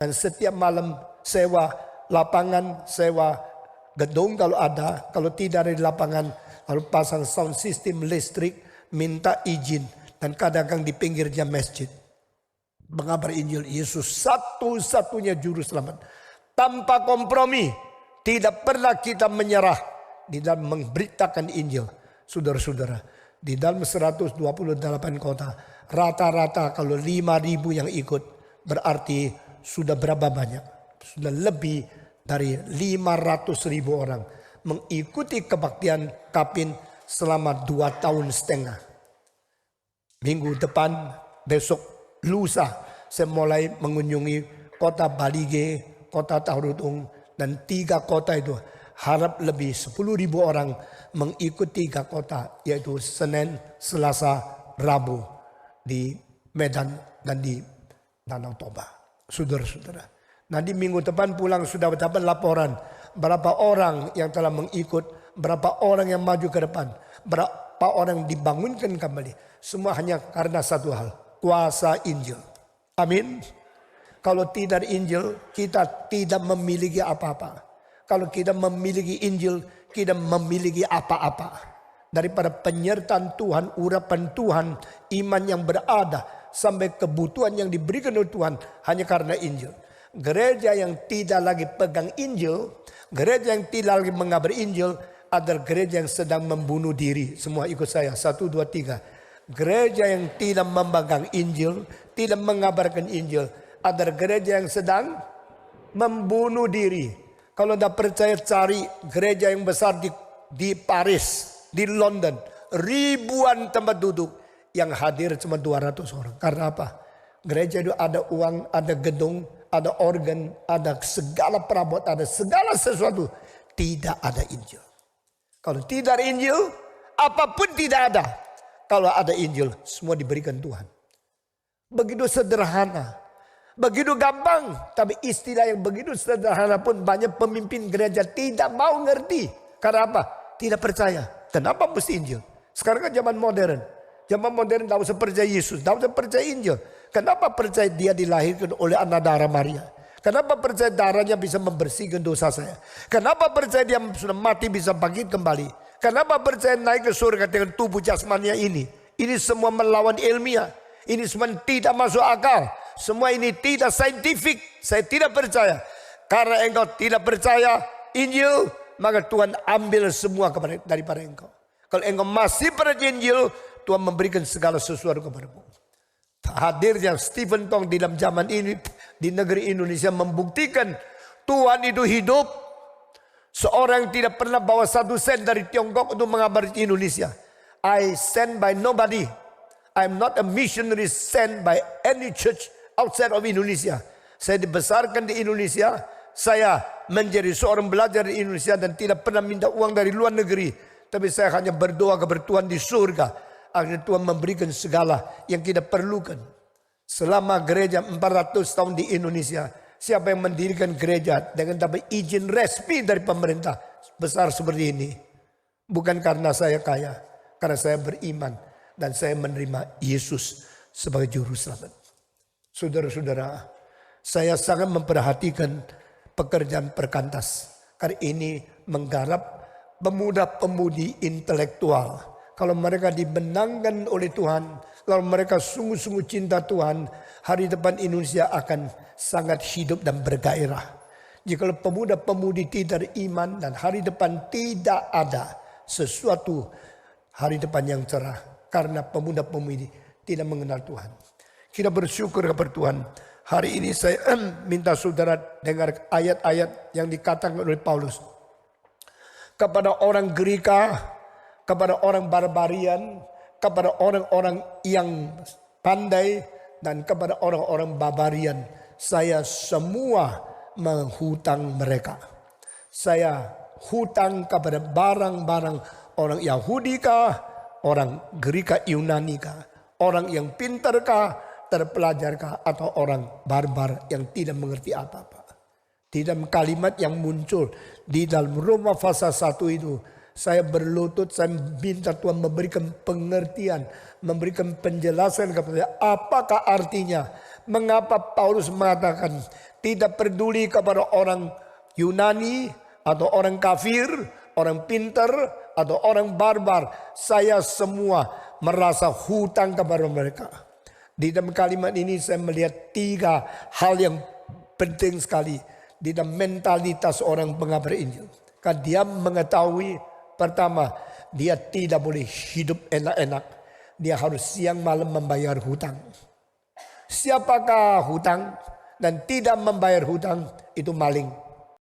Dan setiap malam sewa lapangan, sewa gedung kalau ada. Kalau tidak ada di lapangan, lalu pasang sound system listrik, minta izin. Dan kadang-kadang di pinggirnya masjid. Mengabar Injil Yesus satu-satunya juru selamat. Tanpa kompromi. Tidak pernah kita menyerah di dalam memberitakan Injil. Saudara-saudara, di dalam 128 kota, rata-rata kalau 5.000 yang ikut, berarti sudah berapa banyak? Sudah lebih dari 500.000 orang mengikuti kebaktian Kapin selama 2,5 tahun. Minggu depan, besok, lusa, saya mulai mengunjungi kota Balige, kota Tarutung, dan 3 kota itu. Harap lebih 10.000 orang mengikuti 3 kota, yaitu Senin, Selasa, Rabu di Medan dan di Danau Toba. Saudara-saudara. Nanti minggu depan pulang sudah dapat laporan berapa orang yang telah mengikut, berapa orang yang maju ke depan, berapa orang dibangunkan kembali. Semua hanya karena satu hal, kuasa Injil. Amin. Kalau tidak Injil, kita tidak memiliki apa-apa. Kalau kita memiliki Injil, kita memiliki apa-apa. Daripada penyertaan Tuhan, urapan Tuhan, iman yang berada, sampai kebutuhan yang diberikan oleh Tuhan hanya karena Injil. Gereja yang tidak lagi pegang Injil, gereja yang tidak lagi mengabar Injil, adalah gereja yang sedang membunuh diri. Semua ikut saya, 1, 2, 3. Gereja yang tidak memegang Injil, tidak mengabarkan Injil, adalah gereja yang sedang membunuh diri. Kalau tidak percaya, cari gereja yang besar di Paris, di London. Ribuan tempat duduk, yang hadir cuma 200 orang. Karena apa? Gereja itu ada uang, ada gedung, ada organ, ada segala perabot, ada segala sesuatu. Tidak ada Injil. Kalau tidak ada Injil, apapun tidak ada. Kalau ada Injil, semua diberikan Tuhan. Begitu sederhana. Begitu gampang, tapi istilah yang begitu sederhana pun banyak pemimpin gereja tidak mau ngerti. Karena apa? Tidak percaya. Kenapa mesti Injil? Sekarang kan zaman modern. Zaman modern tidak usah percaya Yesus, tidak usah percaya Injil. Kenapa percaya dia dilahirkan oleh anak darah Maria? Kenapa percaya darahnya bisa membersihkan dosa saya? Kenapa percaya dia sudah mati bisa bangkit kembali? Kenapa percaya naik ke surga dengan tubuh jasmania ini? Ini semua melawan ilmiah. Ini semua tidak masuk akal. Semua ini tidak saintifik. Saya tidak percaya. Karena engkau tidak percaya Injil, maka Tuhan ambil semua daripada engkau. Kalau engkau masih percaya Injil, Tuhan memberikan segala sesuatu kepadamu. Hadirnya Stephen Tong di dalam zaman ini di negeri Indonesia membuktikan Tuhan itu hidup. Seorang yang tidak pernah bawa 1 sen dari Tiongkok untuk mengabari Indonesia. I sent by nobody. I'm not a missionary sent by any church outside of Indonesia. Saya dibesarkan di Indonesia. Saya menjadi seorang belajar di Indonesia dan tidak pernah minta uang dari luar negeri. Tapi saya hanya berdoa kepada Tuhan di surga. Akhirnya Tuhan memberikan segala yang kita perlukan. Selama gereja 400 tahun di Indonesia, siapa yang mendirikan gereja dengan dapat izin resmi dari pemerintah besar seperti ini? Bukan karena saya kaya, karena saya beriman dan saya menerima Yesus sebagai juru selamat. Saudara-saudara, saya sangat memperhatikan pekerjaan perkantas. Karena ini menggarap pemuda-pemudi intelektual. Kalau mereka dimenangkan oleh Tuhan, kalau mereka sungguh-sungguh cinta Tuhan, hari depan Indonesia akan sangat hidup dan bergairah. Jika pemuda-pemudi tidak iman dan hari depan tidak ada sesuatu hari depan yang cerah. Karena pemuda-pemudi tidak mengenal Tuhan. Kita bersyukur kepada Tuhan. Hari ini saya minta saudara dengar ayat-ayat yang dikatakan oleh Paulus. Kepada orang Greka, kepada orang barbarian, kepada orang-orang yang pandai, dan kepada orang-orang barbarian, saya semua menghutang mereka. Saya hutang kepada barang-barang orang Yahudi kah, orang Greka Yunani kah, orang yang pintar kah, terpelajar kah, atau orang barbar yang tidak mengerti apa-apa. Di dalam kalimat yang muncul di dalam Roma pasal 1 itu, saya berlutut, saya minta Tuhan memberikan pengertian, memberikan penjelasan kepada saya. Apakah artinya? Mengapa Paulus mengatakan Tidak peduli kepada orang Yunani atau orang kafir, orang pintar atau orang barbar. Saya semua merasa hutang kepada mereka. Di dalam kalimat ini saya melihat 3 hal yang penting sekali di dalam mentalitas orang pengabar Injil. Kan dia mengetahui pertama, dia tidak boleh hidup enak-enak. Dia harus siang malam membayar hutang. Siapakah hutang dan tidak membayar hutang itu maling.